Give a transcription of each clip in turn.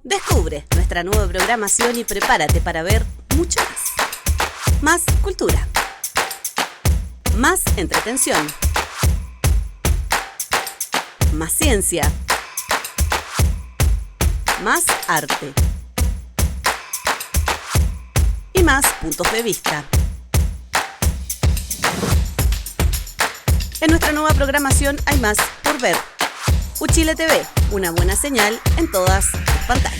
Descubre nuestra nueva programación y prepárate para ver mucho más. Más cultura. Más entretención. Más ciencia. Más arte. Y más puntos de vista. En nuestra nueva programación hay más por ver. Uchile TV, una buena señal en todas tus pantallas.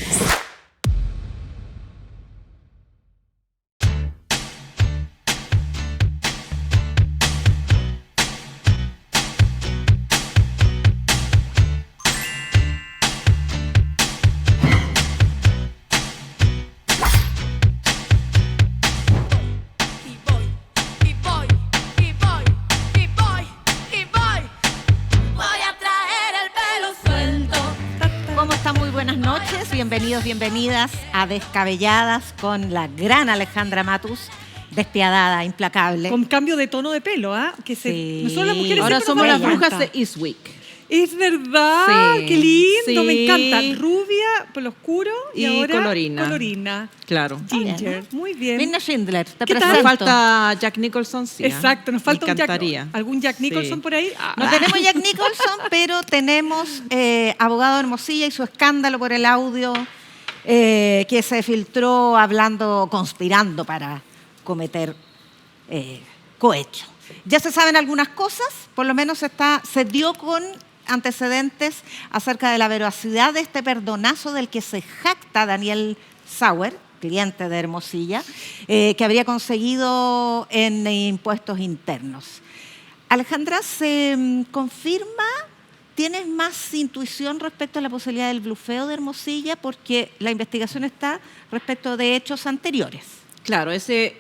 Bienvenidos, bienvenidas a Descabelladas con la gran Alejandra Matus, despiadada, implacable. Con cambio de tono de pelo, ¿ah? ¿Eh? Sí. Nosotros las mujeres ahora somos las brujas encanta. de Eastwick. Es verdad, Sí, qué lindo, sí. me encanta. Rubia, pelo oscuro y ahora colorina. Claro. Ginger, muy bien. Mirna Schindler, te ¿Qué tal? presento. Nos falta Jack Nicholson, sí. Exacto, nos falta Me encantaría. algún Jack Nicholson Sí. por ahí. No tenemos Jack Nicholson, pero tenemos abogado de Hermosilla y su escándalo por el audio que se filtró conspirando para cometer cohecho. Ya se saben algunas cosas, por lo menos se dio con antecedentes acerca de la veracidad de este perdonazo del que se jacta Daniel Sauer, cliente de Hermosilla, que habría conseguido en impuestos internos. Alejandra, ¿se confirma? ¿Tienes más intuición respecto a la posibilidad del blufeo de Hermosilla? Porque la investigación está respecto de hechos anteriores. Claro, ese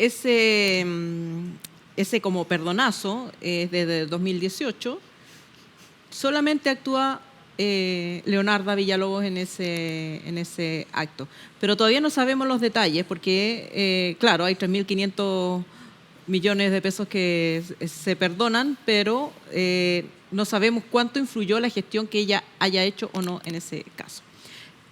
como perdonazo es desde 2018. Solamente actúa Leonarda Villalobos en ese acto. Pero todavía no sabemos los detalles porque, claro, hay 3.500 millones de pesos que se perdonan, pero no sabemos cuánto influyó la gestión que ella haya hecho o no en ese caso.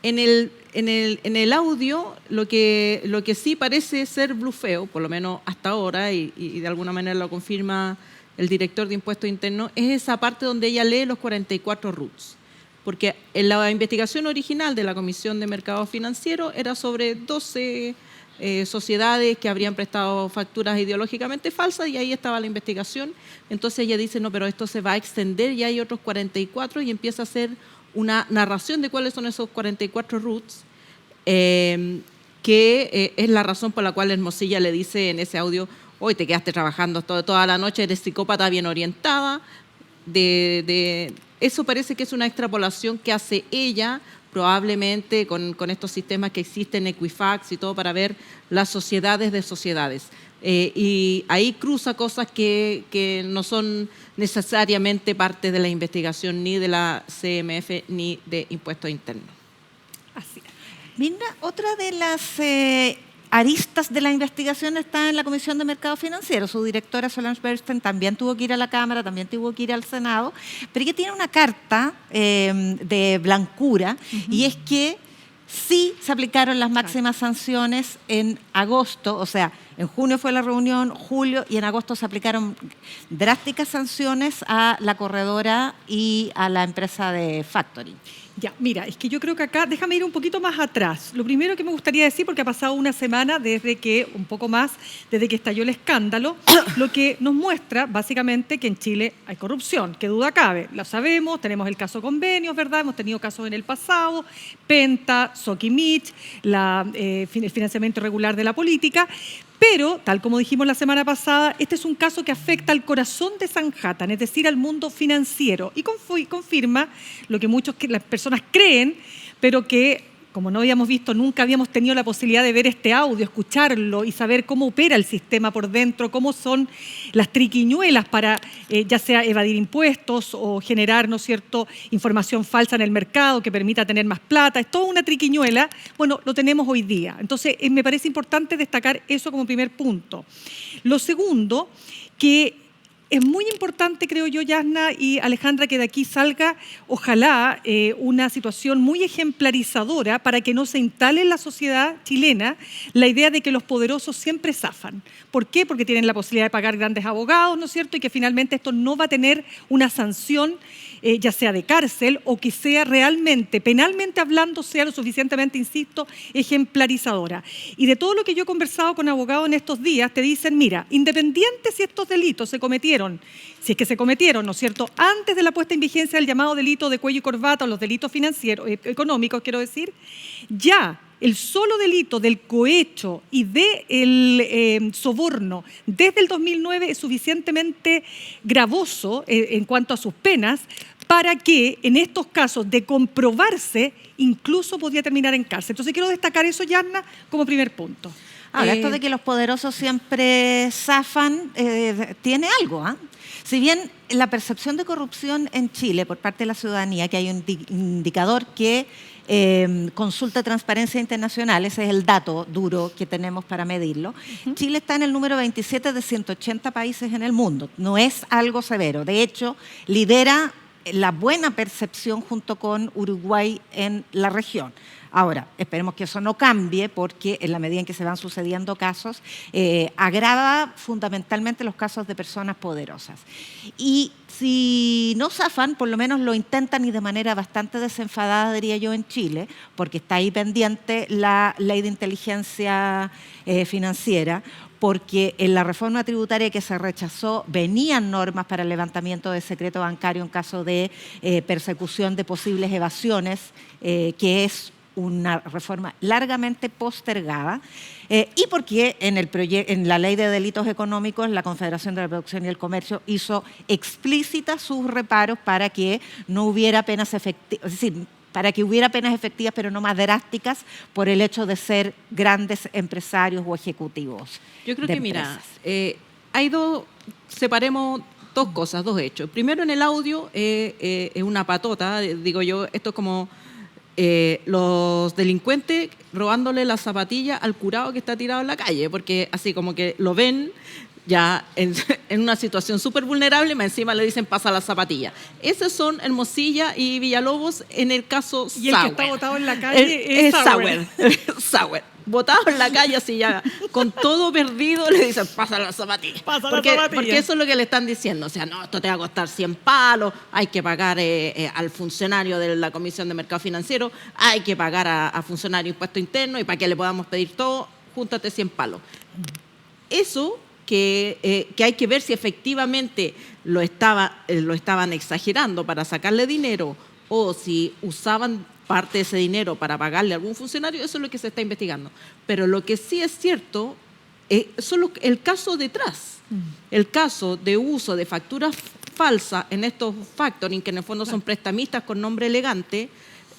En el audio, lo que sí parece ser blufeo, por lo menos hasta ahora, y de alguna manera lo confirma el director de Impuestos Internos, es esa parte donde ella lee los 44 RUTs. Porque en la investigación original de la Comisión de Mercado Financiero era sobre 12 sociedades que habrían prestado facturas ideológicamente falsas y ahí estaba la investigación. Entonces ella dice, no, pero esto se va a extender y hay otros 44 y empieza a hacer una narración de cuáles son esos 44 RUTs, que es la razón por la cual Hermosilla le dice en ese audio, hoy te quedaste trabajando toda la noche, eres psicópata bien orientada. Eso parece que es una extrapolación que hace ella, probablemente con estos sistemas que existen, Equifax y todo, para ver las sociedades de sociedades. Y ahí cruza cosas que no son necesariamente parte de la investigación ni de la CMF ni de Impuestos Internos. Así es. Mirna, otra de las aristas de la investigación está en la Comisión de Mercado Financiero. Su directora, Solange Bernstein, también tuvo que ir a la Cámara, también tuvo que ir al Senado, pero ella tiene una carta de blancura, y es que sí se aplicaron las máximas sanciones en agosto, o sea, en junio fue la reunión, julio, y en agosto se aplicaron drásticas sanciones a la corredora y a la empresa de factoring. Ya, mira, es que yo creo que acá, déjame ir un poquito más atrás. Lo primero que me gustaría decir, porque ha pasado una semana desde que estalló el escándalo, lo que nos muestra básicamente que en Chile hay corrupción, qué duda cabe. Lo sabemos, tenemos el caso Convenios, ¿verdad? Hemos tenido casos en el pasado, Penta, Soquimich, el financiamiento irregular de la política. Pero, tal como dijimos la semana pasada, este es un caso que afecta al corazón de Sanhattan, es decir, al mundo financiero, y confirma lo que las personas creen, pero que, como no habíamos visto, nunca habíamos tenido la posibilidad de ver este audio, escucharlo y saber cómo opera el sistema por dentro, cómo son las triquiñuelas para ya sea evadir impuestos o generar, ¿no es cierto?, información falsa en el mercado que permita tener más plata. Es toda una triquiñuela. Bueno, lo tenemos hoy día. Entonces, me parece importante destacar eso como primer punto. Lo segundo, que Es muy importante, creo yo, Yasna y Alejandra, que de aquí salga, ojalá, una situación muy ejemplarizadora para que no se instale en la sociedad chilena la idea de que los poderosos siempre zafan. ¿Por qué? Porque tienen la posibilidad de pagar grandes abogados, ¿no es cierto? Y que finalmente esto no va a tener una sanción, ya sea de cárcel o que sea realmente, penalmente hablando, sea lo suficientemente, insisto, ejemplarizadora. Y de todo lo que yo he conversado con abogados en estos días, te dicen, mira, independiente si estos delitos se cometieron, si es que se cometieron, ¿no es cierto?, antes de la puesta en vigencia del llamado delito de cuello y corbata o los delitos financieros, económicos, quiero decir, ya el solo delito del cohecho y del soborno desde el 2009 es suficientemente gravoso en cuanto a sus penas para que en estos casos de comprobarse incluso podía terminar en cárcel. Entonces quiero destacar eso, Yasna, como primer punto. Ahora, esto de que los poderosos siempre zafan, tiene algo, ¿ah? Si bien la percepción de corrupción en Chile por parte de la ciudadanía, que hay un indicador que consulta Transparencia Internacional, ese es el dato duro que tenemos para medirlo, Chile está en el número 27 de 180 países en el mundo. No es algo severo. De hecho, lidera la buena percepción junto con Uruguay en la región. Ahora, esperemos que eso no cambie porque en la medida en que se van sucediendo casos, agrava fundamentalmente los casos de personas poderosas. Y si no zafan, por lo menos lo intentan y de manera bastante desenfadada, diría yo, en Chile, porque está ahí pendiente la ley de inteligencia financiera, porque en la reforma tributaria que se rechazó venían normas para el levantamiento de secreto bancario en caso de persecución de posibles evasiones, que es una reforma largamente postergada, y porque en la Ley de Delitos Económicos la Confederación de la Producción y el Comercio hizo explícitas sus reparos para que no hubiera penas efectivas, es decir, para que hubiera penas efectivas pero no más drásticas por el hecho de ser grandes empresarios o ejecutivos. Yo creo que, mira, hay separemos dos cosas, dos hechos. Primero, en el audio es una patota, digo yo, esto es como los delincuentes robándole la zapatilla al curado que está tirado en la calle, porque así como que lo ven ya en una situación súper vulnerable, más encima le dicen pasa la zapatilla. Esos son Hermosilla y Villalobos en el caso Sauer. Y el que está botado en la calle es Sauer. Sauer. Botado en la calle, así ya, con todo perdido, le dicen, pasa la zapatilla. Porque eso es lo que le están diciendo. O sea, no, esto te va a costar 100 palos, hay que pagar al funcionario de la Comisión de Mercado Financiero, hay que pagar a funcionario de impuesto interno, y para que le podamos pedir todo, júntate 100 palos. Eso que hay que ver si efectivamente lo estaban exagerando para sacarle dinero o si usaban parte de ese dinero para pagarle a algún funcionario, eso es lo que se está investigando. Pero lo que sí es cierto son el caso detrás, el caso de uso de facturas falsas en estos factoring, que en el fondo son prestamistas con nombre elegante,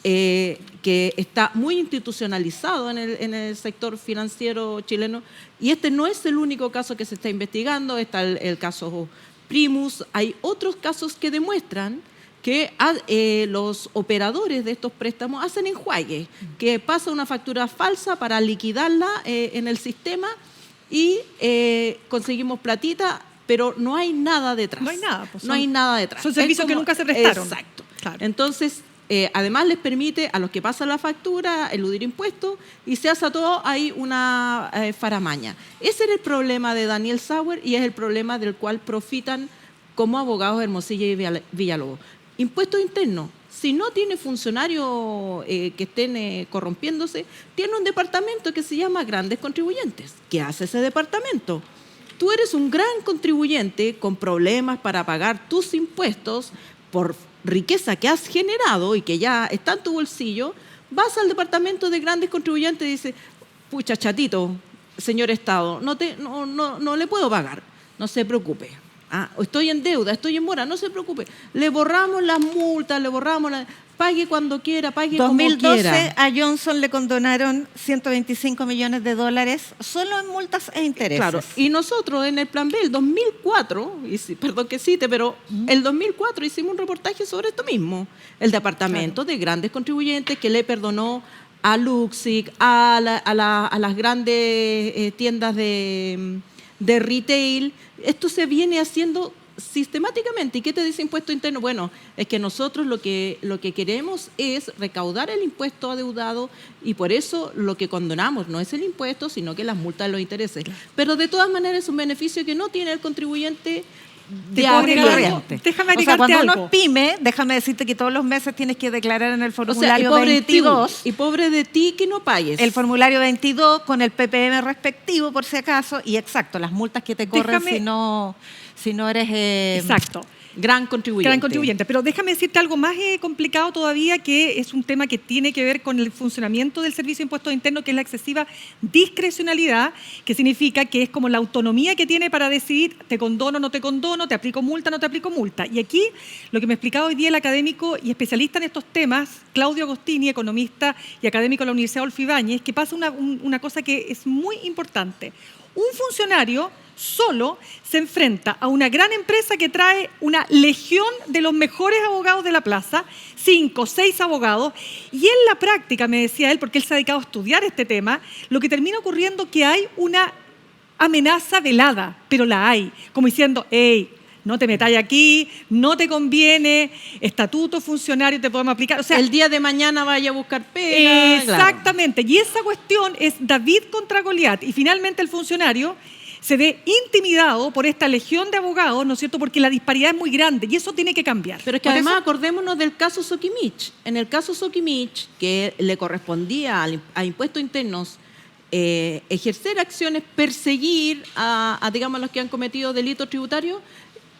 que está muy institucionalizado en el sector financiero chileno, y este no es el único caso que se está investigando. Está el caso Primus, hay otros casos que demuestran que los operadores de estos préstamos hacen enjuague, que pasa una factura falsa para liquidarla en el sistema y conseguimos platita, pero no hay nada detrás. No hay nada. Pues no hay nada detrás. Son servicios que nunca se prestaron. Exacto. Claro. Entonces, además les permite a los que pasan la factura eludir impuestos y se hace todo ahí una faramaña. Ese era el problema de Daniel Sauer y es el problema del cual profitan como abogados Hermosilla y Villalobos. Impuestos internos. Si no tiene funcionarios que estén corrompiéndose, tiene un departamento que se llama Grandes Contribuyentes. ¿Qué hace ese departamento? Tú eres un gran contribuyente con problemas para pagar tus impuestos por riqueza que has generado y que ya está en tu bolsillo. Vas al departamento de Grandes Contribuyentes y dices, pucha, chatito, señor Estado, no le puedo pagar, no se preocupe. Estoy en deuda, estoy en mora, no se preocupe. Le borramos las multas, pague cuando quiera, pague como quiera. 2012 a Johnson le condonaron $125 millones solo en multas e intereses. Claro, y nosotros en el Plan B, el 2004, perdón que cite, pero el 2004 hicimos un reportaje sobre esto mismo. El departamento de Grandes Contribuyentes que le perdonó a Luxic, a las grandes tiendas de retail. Esto se viene haciendo sistemáticamente. ¿Y qué te dice impuesto interno? Bueno, es que nosotros lo que queremos es recaudar el impuesto adeudado y por eso lo que condonamos no es el impuesto, sino que las multas de los intereses. Pero de todas maneras es un beneficio que no tiene el contribuyente Te de puedo agregar arriba. algo. Déjame O sea, agregarte cuando uno algo. es pyme, déjame decirte que todos los meses tienes que declarar en el O sea, y formulario pobre de ti, 22. y pobre de ti que no pagues. El formulario 22 con el PPM respectivo, por si acaso, y exacto, las multas que te corren Déjame- si no eres... Exacto. Gran contribuyente. Gran contribuyente. Pero déjame decirte algo más complicado todavía, que es un tema que tiene que ver con el funcionamiento del Servicio de Impuestos Internos, que es la excesiva discrecionalidad, que significa que es como la autonomía que tiene para decidir te condono, no te condono, te aplico multa, no te aplico multa. Y aquí lo que me explicaba hoy día el académico y especialista en estos temas, Claudio Agostini, economista y académico de la Universidad Adolfo Ibáñez, que pasa una cosa que es muy importante. Un funcionario solo se enfrenta a una gran empresa que trae una legión de los mejores abogados de la plaza, 5, 6 abogados, y en la práctica, me decía él, porque él se ha dedicado a estudiar este tema, lo que termina ocurriendo es que hay una amenaza velada, pero la hay, como diciendo, hey, no te metáis aquí, no te conviene, estatuto funcionario te podemos aplicar. O sea, el día de mañana vaya a buscar pega. exactamente. Y esa cuestión es David contra Goliat. Y finalmente el funcionario se ve intimidado por esta legión de abogados, ¿no es cierto? Porque la disparidad es muy grande y eso tiene que cambiar. Pero es que Por además eso- acordémonos del caso Soquimich. En el caso Soquimich, que le correspondía a impuestos internos ejercer acciones, perseguir digamos, los que han cometido delitos tributarios,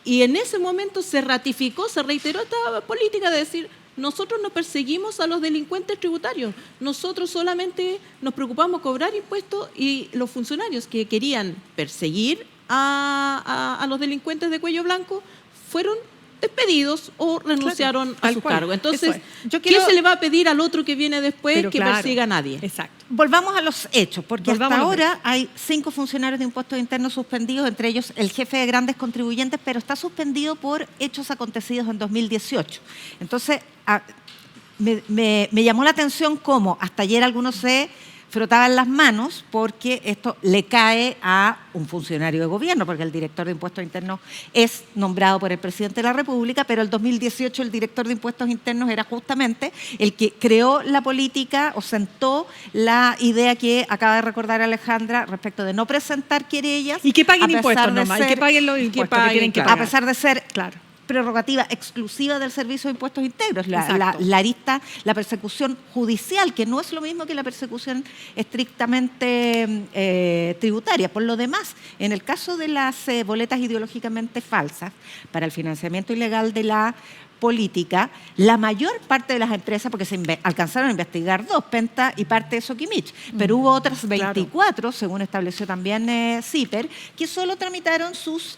y en ese momento se ratificó, se reiteró esta política de decir, nosotros no perseguimos a los delincuentes tributarios, nosotros solamente nos preocupamos cobrar impuestos, y los funcionarios que querían perseguir a los delincuentes de cuello blanco fueron despedidos o renunciaron a tal sus cual, cargos. Entonces, eso es. Yo quiero- ¿qué se le va a pedir al otro que viene después Pero que claro, persiga a nadie? Exacto. Volvamos a los hechos, porque Volvamos hasta a los ahora hay 5 funcionarios de impuestos internos suspendidos, entre ellos el jefe de grandes contribuyentes, pero está suspendido por hechos acontecidos en 2018. Entonces, me llamó la atención cómo hasta ayer algunos se frotaban las manos porque esto le cae a un funcionario de gobierno, porque el director de impuestos internos es nombrado por el presidente de la República, pero el 2018 el director de impuestos internos era justamente el que creó la política o sentó la idea que acaba de recordar Alejandra respecto de no presentar querellas. Y que paguen a pesar impuestos de nomás, y que ser- paguen los impuestos que paguen, tienen que claro. a pagar. pesar de ser Claro. prerrogativa exclusiva del Servicio de Impuestos Internos, Exacto. la persecución judicial, que no es lo mismo que la persecución estrictamente tributaria. Por lo demás, en el caso de las boletas ideológicamente falsas para el financiamiento ilegal de la política, la mayor parte de las empresas, porque alcanzaron a investigar 2, Penta y parte de Soquimich, pero hubo otras 24, según estableció también CIPER, que solo tramitaron sus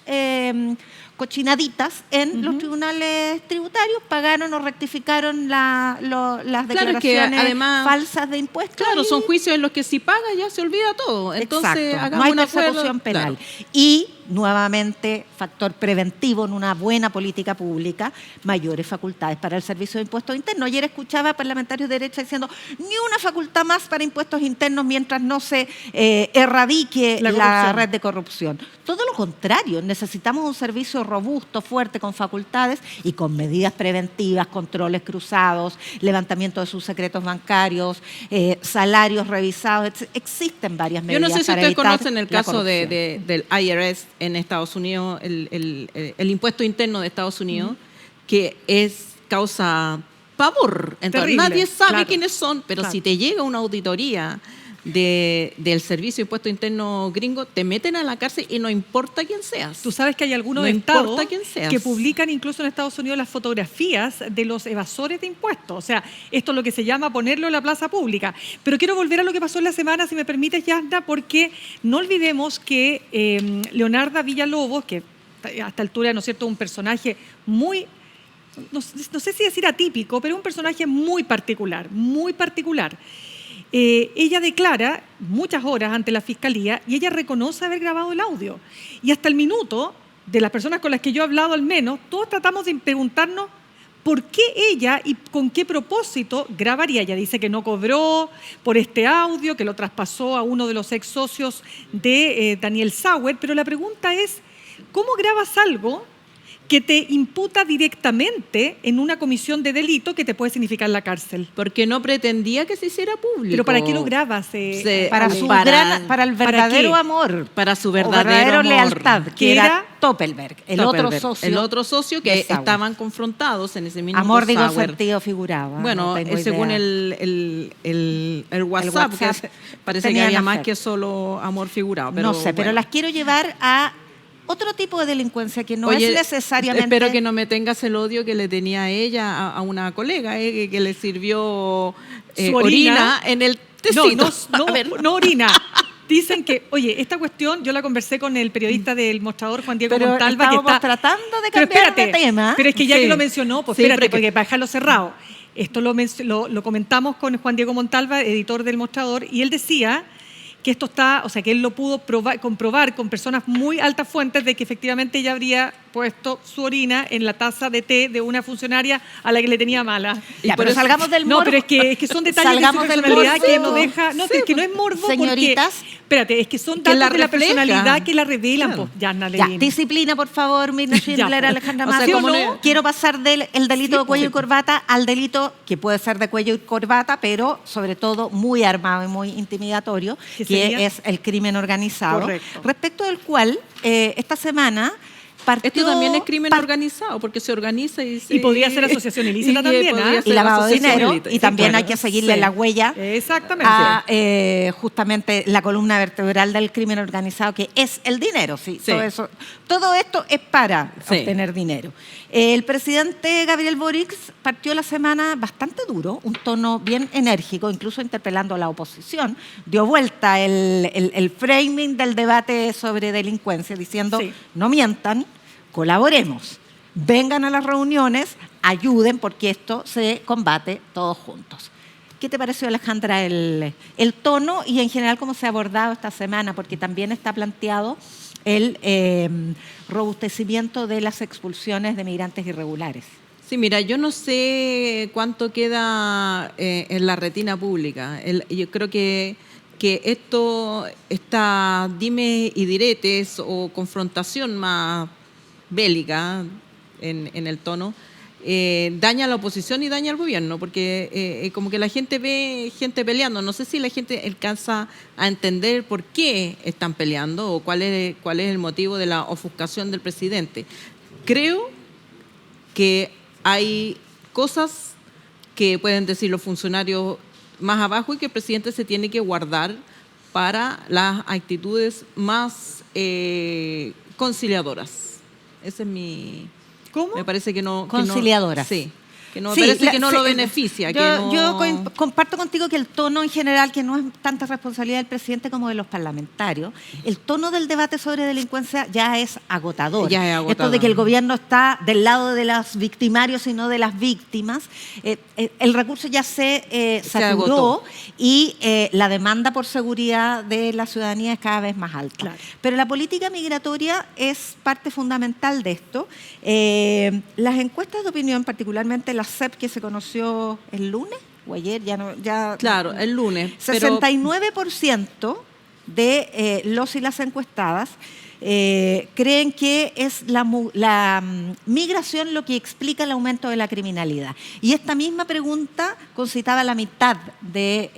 cochinaditas en los tribunales tributarios, pagaron o rectificaron las Claro, declaraciones que además- falsas de impuestos. Claro, y- son juicios en los que si paga ya se olvida todo. Entonces, Exacto, hagamos no hay un acuerdo. persecución penal. Claro. Y, nuevamente, factor preventivo en una buena política pública, mayores facultades para el Servicio de Impuestos Internos. Ayer escuchaba a parlamentarios de derecha diciendo ni una facultad más para impuestos internos mientras no se erradique La la corrupción. red de corrupción. Todo lo contrario, necesitamos un servicio robusto, fuerte, con facultades y con medidas preventivas, controles cruzados, levantamiento de sus secretos bancarios, salarios revisados. Existen varias Yo medidas. no sé si para ustedes evitar conocen el la caso corrupción. del IRS en Estados Unidos, el impuesto interno de Estados Unidos, que causa pavor. Entonces, Terrible, nadie sabe claro, quiénes son, pero claro. si te llega una auditoría del Servicio de Impuesto Interno gringo, te meten a la cárcel y no importa quién seas. Tú sabes que hay algunos No estados importa quién seas. que publican incluso en Estados Unidos las fotografías de los evasores de impuestos. O sea, esto es lo que se llama ponerlo en la plaza pública. Pero quiero volver a lo que pasó en la semana, si me permites, Yasna, porque no olvidemos que Leonarda Villalobos, que a esta altura, ¿no es cierto?, un personaje muy... No sé si decir atípico, pero un personaje muy particular, muy particular. Ella declara muchas horas ante la Fiscalía y ella reconoce haber grabado el audio. Y hasta el minuto, de las personas con las que yo he hablado al menos, todos tratamos de preguntarnos por qué ella y con qué propósito grabaría. Ella dice que no cobró por este audio, que lo traspasó a uno de los ex socios de Daniel Sauer, pero la pregunta es, ¿cómo grabas algo que te imputa directamente en una comisión de delito que te puede significar la cárcel. Porque no pretendía que se hiciera público. Pero ¿para qué lo grabas? Para el verdadero qué? amor. Para su o verdadero amor. lealtad, que Que era era Toppelberg, el otro socio que de Sauer. estaban confrontados en ese minuto. Amor, digo, Sauer. sentido figurado. Bueno, no tengo según idea. el WhatsApp, WhatsApp, que parece que tenían había más afecto. que solo amor figurado. Pero no sé, pero bueno. las quiero llevar a otro tipo de delincuencia que no Oye, es necesariamente... espero que no me tengas el odio que le tenía a ella, a una colega, que le sirvió Su orina en el tecito. A ver. No orina. Dicen que, oye, esta cuestión yo la conversé con el periodista del Mostrador, Juan Diego Pero Montalva, que estábamos está tratando de Pero cambiar espérate, de tema. Pero es que ya Sí. que lo mencionó, pues Sí, espérate, pero porque para dejarlo cerrado. Esto lo comentamos con Juan Diego Montalva, editor del Mostrador, y él decía que esto está, o sea, que él lo pudo comprobar con personas muy altas fuentes de que efectivamente ella habría puesto su orina en la taza de té de una funcionaria a la que le tenía mala. Ya, pero salgamos del No, morbo. pero es que son detalles Salgamos de su del personalidad morbo. que no deja... No, Sí, es que no es morbo señoritas, porque... Espérate, es que son que datos la de la refleja. personalidad que la revelan. Claro. Pues, Yana Ya, Levin. disciplina, por favor, Mirna Schindler, pues. Alejandra O sea, Mazo. como No, no- quiero pasar del delito Sí, de cuello pues. y corbata al delito que puede ser de cuello y corbata, pero sobre todo muy armado y muy intimidatorio, ¿Qué que sería? es el crimen organizado, Correcto. respecto del cual esta semana partió... Esto también es crimen par- organizado, porque se organiza y se... Y podría ser asociación ilícita y también, podría ¿ah? ser y lavado de asociación dinero, ilícita. y también claro. hay que seguirle Sí. la huella Exactamente. a justamente la columna vertebral del crimen organizado, que es el dinero. Sí, Sí. todo esto es para Sí. obtener dinero. El presidente Gabriel Boric partió la semana bastante duro, un tono bien enérgico, incluso interpelando a la oposición. Dio vuelta el framing del debate sobre delincuencia, diciendo, Sí. no mientan, colaboremos, vengan a las reuniones, ayuden, porque esto se combate todos juntos. ¿Qué te pareció, Alejandra, el tono y en general cómo se ha abordado esta semana? Porque también está planteado el robustecimiento de las expulsiones de migrantes irregulares. Sí, mira, yo no sé cuánto queda en la retina pública. Yo creo que esta dime y diretes o confrontación más bélica en el tono, daña a la oposición y daña al gobierno, porque como que la gente ve gente peleando. No sé si la gente alcanza a entender por qué están peleando o cuál es el motivo de la ofuscación del presidente. Creo que hay cosas que pueden decir los funcionarios más abajo y que el presidente se tiene que guardar para las actitudes más conciliadoras. Ese es mi... ¿Cómo? Me parece que no... Conciliadoras. Sí. Que no, Sí, me parece que no lo sí, beneficia. Yo comparto contigo que el tono en general, que no es tanta responsabilidad del presidente como de los parlamentarios, el tono del debate sobre delincuencia ya es agotador. Ya es agotador. Esto de que el gobierno está del lado de los victimarios y no de las víctimas, el recurso ya se saturó agotó. y la demanda por seguridad de la ciudadanía es cada vez más alta. Claro. Pero la política migratoria es parte fundamental de esto. Las encuestas de opinión, particularmente la CEP que se conoció el lunes o ayer, Claro, el lunes. pero- 69% de los y las encuestadas creen que es la migración lo que explica el aumento de la criminalidad. Y esta misma pregunta concitaba la mitad de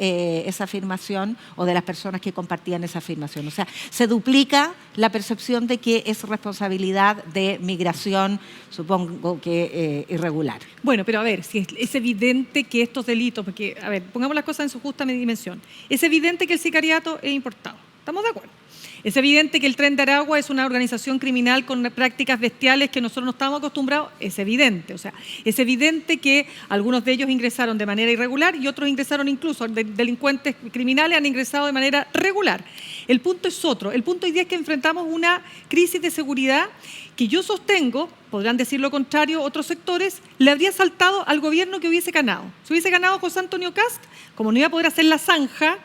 esa afirmación o de las personas que compartían esa afirmación. O sea, se duplica la percepción de que es responsabilidad de migración, supongo que irregular. Bueno, pero a ver, si es evidente que estos delitos, porque, a ver, pongamos las cosas en su justa dimensión. Es evidente que el sicariato es importado. ¿Estamos de acuerdo? Es evidente que el Tren de Aragua es una organización criminal con prácticas bestiales que nosotros no estamos acostumbrados. Es evidente. O sea, es evidente que algunos de ellos ingresaron de manera irregular y otros ingresaron incluso, delincuentes criminales han ingresado de manera regular. El punto es otro. El punto hoy día es que enfrentamos una crisis de seguridad que yo sostengo, podrán decir lo contrario otros sectores, le habría saltado al gobierno que hubiese ganado. Si hubiese ganado José Antonio Kast, como no iba a poder hacer la zanja,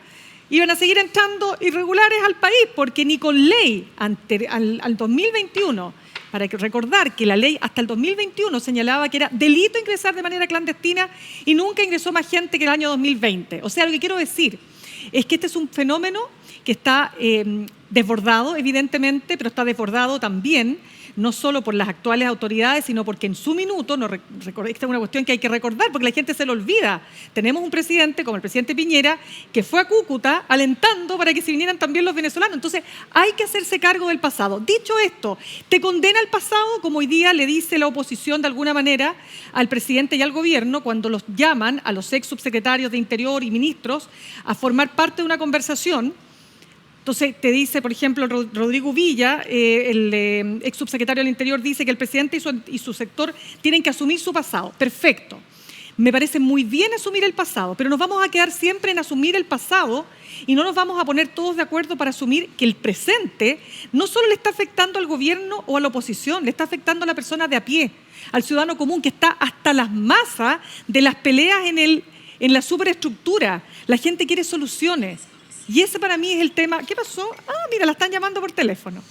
iban a seguir entrando irregulares al país, porque ni con ley al 2021, para recordar que la ley hasta el 2021 señalaba que era delito ingresar de manera clandestina y nunca ingresó más gente que el año 2020. O sea, lo que quiero decir es que este es un fenómeno que está desbordado, evidentemente, pero está desbordado también no solo por las actuales autoridades, sino porque en su minuto, esta es una cuestión que hay que recordar, porque la gente se lo olvida. Tenemos un presidente, como el presidente Piñera, que fue a Cúcuta alentando para que se vinieran también los venezolanos. Entonces, hay que hacerse cargo del pasado. Dicho esto, ¿te condena el pasado, como hoy día le dice la oposición de alguna manera al presidente y al gobierno cuando los llaman a los ex subsecretarios de Interior y ministros a formar parte de una conversación? Entonces, te dice, por ejemplo, Rodrigo Villa, el ex subsecretario del Interior, dice que el presidente y su sector tienen que asumir su pasado. Perfecto. Me parece muy bien asumir el pasado, pero nos vamos a quedar siempre en asumir el pasado y no nos vamos a poner todos de acuerdo para asumir que el presente no solo le está afectando al gobierno o a la oposición, le está afectando a la persona de a pie, al ciudadano común que está hasta las masas de las peleas en la superestructura. La gente quiere soluciones. Y ese para mí es el tema. ¿Qué pasó? Mira, la están llamando por teléfono.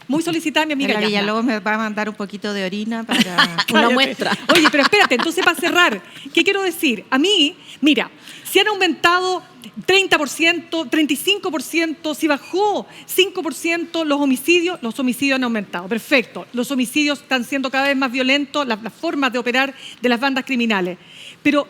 Muy solicitada mi amiga La Villalobos me va a mandar un poquito de orina para una muestra. Oye, pero espérate, entonces para cerrar, ¿qué quiero decir? A mí, mira, si han aumentado 30%, 35%, si bajó 5% los homicidios han aumentado. Perfecto. Los homicidios están siendo cada vez más violentos, las formas de operar de las bandas criminales. Pero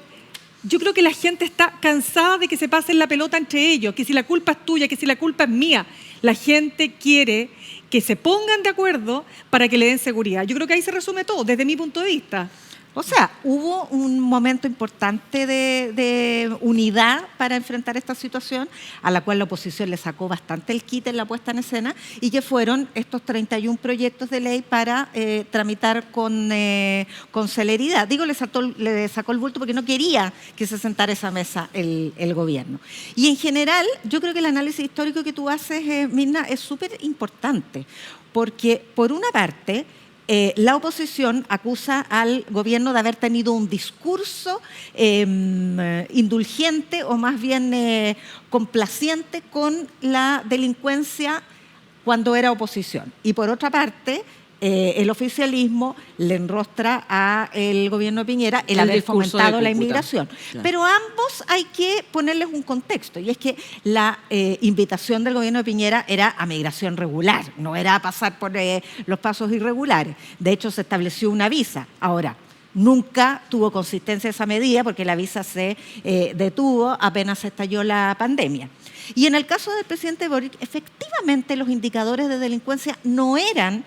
yo creo que la gente está cansada de que se pasen la pelota entre ellos, que si la culpa es tuya, que si la culpa es mía. La gente quiere que se pongan de acuerdo para que le den seguridad. Yo creo que ahí se resume todo, desde mi punto de vista. O sea, hubo un momento importante de unidad para enfrentar esta situación, a la cual la oposición le sacó bastante el quite en la puesta en escena, y que fueron estos 31 proyectos de ley para tramitar con celeridad. Digo, le sacó el bulto porque no quería que se sentara esa mesa el gobierno. Y en general, yo creo que el análisis histórico que tú haces, Mirna, es súper importante, porque por una parte, la oposición acusa al gobierno de haber tenido un discurso indulgente o más bien complaciente con la delincuencia cuando era oposición. Y por otra parte, el oficialismo le enrostra al gobierno de Piñera el haber fomentado la inmigración. Claro. Pero ambos hay que ponerles un contexto, y es que la invitación del gobierno de Piñera era a migración regular, no era a pasar por los pasos irregulares. De hecho, se estableció una visa. Ahora, nunca tuvo consistencia esa medida porque la visa se detuvo apenas se estalló la pandemia. Y en el caso del presidente Boric, efectivamente los indicadores de delincuencia no eran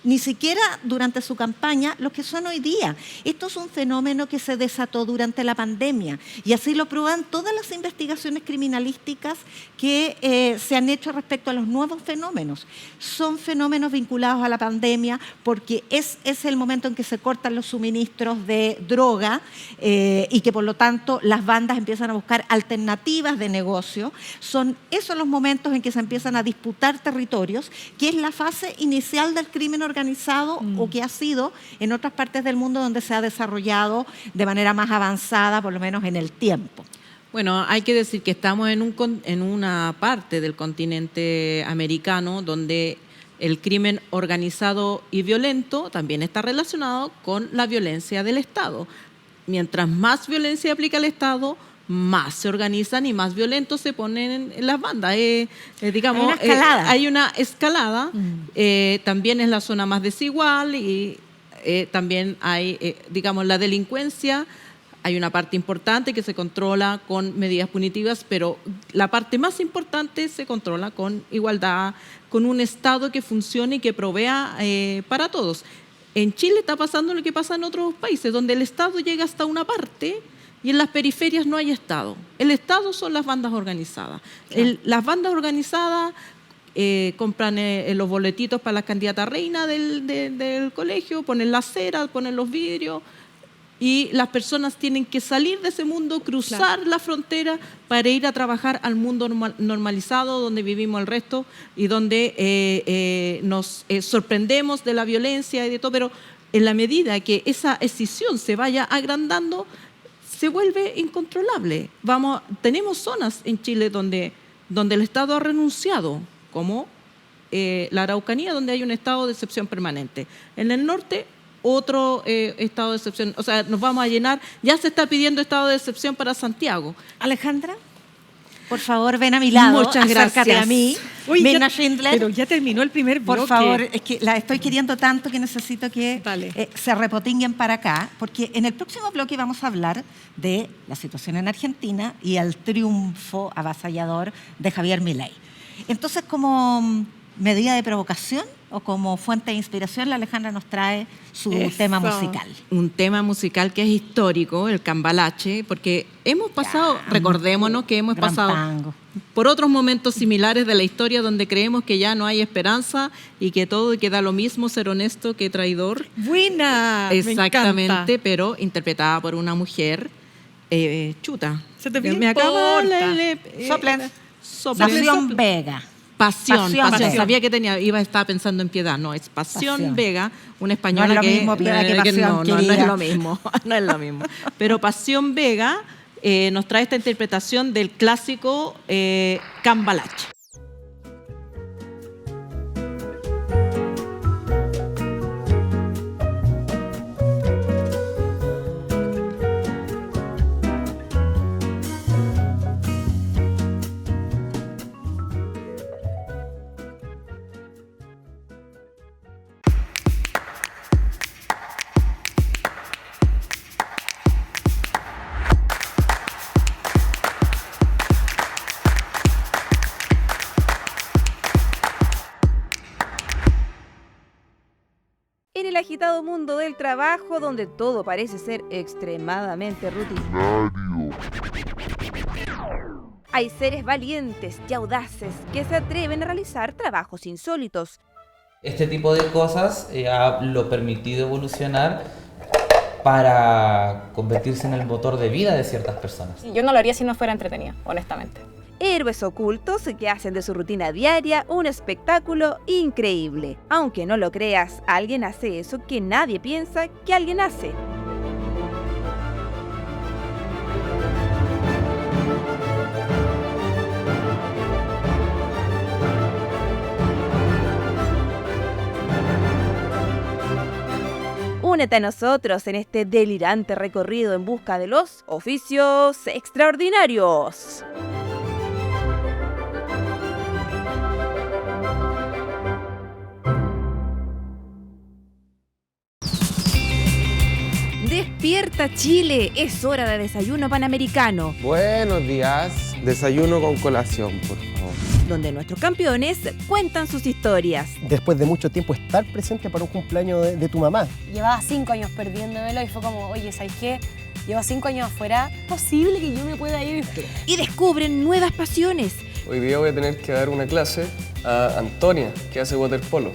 ni siquiera durante su campaña los que son hoy día. Esto es un fenómeno que se desató durante la pandemia, y así lo prueban todas las investigaciones criminalísticas que se han hecho respecto a los nuevos fenómenos. Son fenómenos vinculados a la pandemia porque es el momento en que se cortan los suministros de droga y que por lo tanto las bandas empiezan a buscar alternativas de negocio. Son esos los momentos en que se empiezan a disputar territorios, que es la fase inicial del crimen organizado o que ha sido en otras partes del mundo donde se ha desarrollado de manera más avanzada, por lo menos en el tiempo. Bueno, hay que decir que estamos en una parte del continente americano donde el crimen organizado y violento también está relacionado con la violencia del Estado. Mientras más violencia aplica el Estado, más se organizan y más violentos se ponen en las bandas. Digamos, hay una escalada. También es la zona más desigual y también hay, digamos, la delincuencia. Hay una parte importante que se controla con medidas punitivas, pero la parte más importante se controla con igualdad, con un Estado que funcione y que provea para todos. En Chile está pasando lo que pasa en otros países, donde el Estado llega hasta una parte y en las periferias no hay Estado. El Estado son las bandas organizadas. Claro. Las bandas organizadas compran los boletitos para la candidata reina del colegio, ponen la cera, ponen los vidrios, y las personas tienen que salir de ese mundo, cruzar la frontera para ir a trabajar al mundo normalizado donde vivimos el resto y donde nos sorprendemos de la violencia y de todo, pero en la medida que esa escisión se vaya agrandando, se vuelve incontrolable. Tenemos zonas en Chile donde el Estado ha renunciado, como la Araucanía, donde hay un estado de excepción permanente. En el norte, otro estado de excepción. O sea, nos vamos a llenar. Ya se está pidiendo estado de excepción para Santiago. Alejandra. Por favor, ven a mi lado. Muchas acércate gracias. a mí. Uy, Mirna ya, Schindler. pero ya terminó el primer bloque. Por favor, es que la estoy queriendo tanto que necesito que Dale. se repotinguen para acá, porque en el próximo bloque vamos a hablar de la situación en Argentina y el triunfo avasallador de Javier Milei. Entonces, como medida de provocación o como fuente de inspiración, la Alejandra nos trae su Eso. tema musical. Un tema musical que es histórico, el cambalache, porque hemos pasado, recordémonos que hemos Gran pasado tango. por otros momentos similares de la historia donde creemos que ya no hay esperanza y que todo queda lo mismo, ser honesto que traidor. Buena. Me Exactamente, encanta. pero interpretada por una mujer chuta. Se te Me acaba importa. Soplen. soplen. Nación Vega. Pasión. Pasión. Sabía que estaba pensando en Piedad. No, es Pasión Pasión. Vega, una española No es lo que... mismo Piedad que Pasión, no es querida. lo mismo, no es lo mismo. Pero Pasión Vega nos trae esta interpretación del clásico Cambalache. En el agitado mundo del trabajo, donde todo parece ser extremadamente rutinario, hay seres valientes y audaces que se atreven a realizar trabajos insólitos. Este tipo de cosas lo permitido evolucionar para convertirse en el motor de vida de ciertas personas. Yo no lo haría si no fuera entretenida, honestamente. Héroes ocultos que hacen de su rutina diaria un espectáculo increíble. Aunque no lo creas, alguien hace eso que nadie piensa que alguien hace. Únete a nosotros en este delirante recorrido en busca de los oficios extraordinarios. Despierta Chile, es hora de desayuno panamericano, Buenos días. Desayuno con colación, por favor. donde nuestros campeones cuentan sus historias. Después de mucho tiempo estar presente para un cumpleaños de tu mamá. Llevaba 5 años perdiéndomelo y fue como, oye, ¿sabes qué? Llevo 5 años afuera, ¿es posible que yo me pueda ir? Y descubren nuevas pasiones. Hoy día voy a tener que dar una clase a Antonia, que hace waterpolo.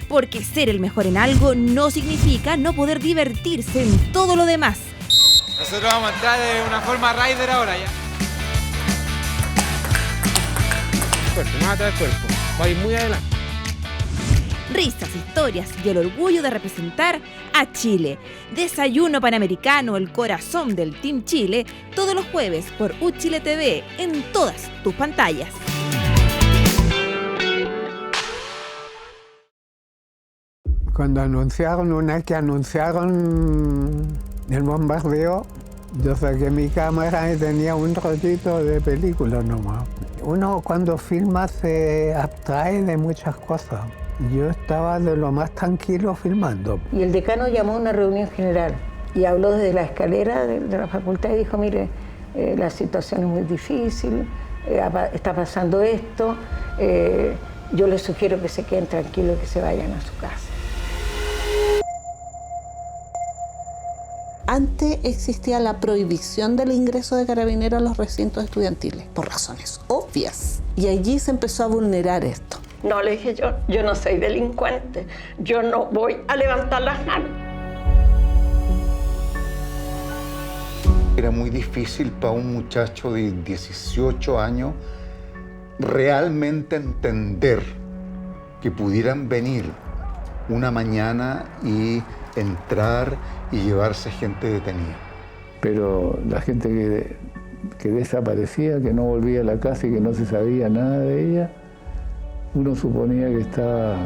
Porque ser el mejor en algo no significa no poder divertirse en todo lo demás. Nosotros vamos a entrar de una forma rider ahora ya. Fuerte, más atrás del cuerpo. Va a ir muy adelante. Risas, historias y el orgullo de representar a Chile. Desayuno Panamericano, el corazón del Team Chile, todos los jueves por UChile TV en todas tus pantallas. Cuando anunciaron el bombardeo, yo saqué mi cámara y tenía un rollito de película nomás. Uno cuando filma se abstrae de muchas cosas. Yo estaba de lo más tranquilo filmando. Y el decano llamó a una reunión general y habló desde la escalera de la facultad y dijo, mire, la situación es muy difícil, está pasando esto, yo les sugiero que se queden tranquilos y que se vayan a su casa. Antes existía la prohibición del ingreso de carabineros a los recintos estudiantiles, por razones obvias. Y allí se empezó a vulnerar esto. No, le dije yo no soy delincuente, yo no voy a levantar las manos. Era muy difícil para un muchacho de 18 años realmente entender que pudieran venir una mañana y entrar y llevarse gente detenida. Pero la gente que desaparecía, que no volvía a la casa y que no se sabía nada de ella, uno suponía que estaba...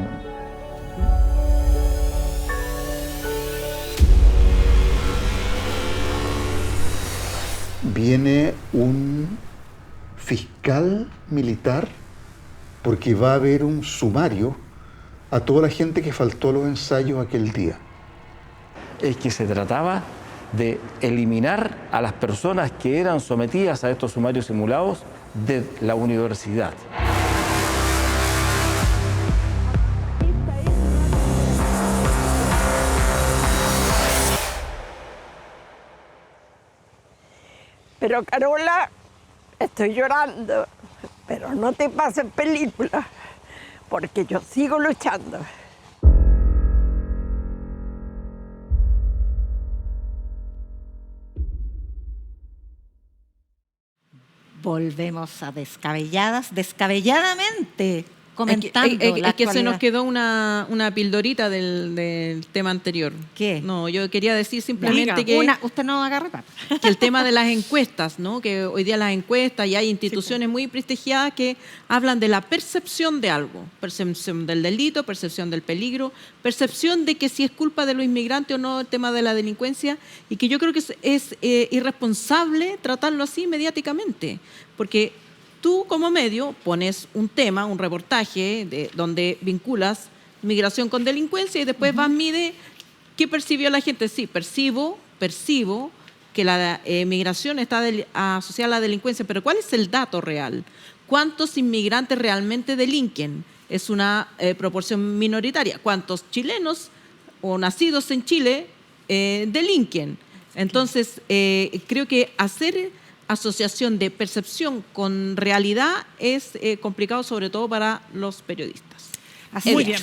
viene un fiscal militar porque va a haber un sumario a toda la gente que faltó a los ensayos aquel día. Es que se trataba de eliminar a las personas que eran sometidas a estos sumarios simulados de la universidad. Pero Carola, estoy llorando, pero no te pases película, porque yo sigo luchando. Volvemos a Descabelladas, descabelladamente, comentando la es que se nos actualidad. quedó una pildorita del tema anterior. ¿Qué? No, yo quería decir simplemente Diga, que, usted no agarre papa. que el tema de las encuestas, ¿no? Que hoy día las encuestas y hay instituciones muy prestigiadas que hablan de la percepción de algo, percepción del delito, percepción del peligro, percepción de que si es culpa de los inmigrantes o no el tema de la delincuencia, y que yo creo que es irresponsable tratarlo así mediáticamente, porque tú como medio pones un tema, un reportaje donde vinculas migración con delincuencia y después vas, mide qué percibió la gente. Sí, percibo que la migración está asociada a la delincuencia, pero ¿cuál es el dato real? ¿Cuántos inmigrantes realmente delinquen? Es una proporción minoritaria. ¿Cuántos chilenos o nacidos en Chile delinquen? Entonces, creo que hacer asociación de percepción con realidad es complicado, sobre todo para los periodistas. Así Muy es. bien.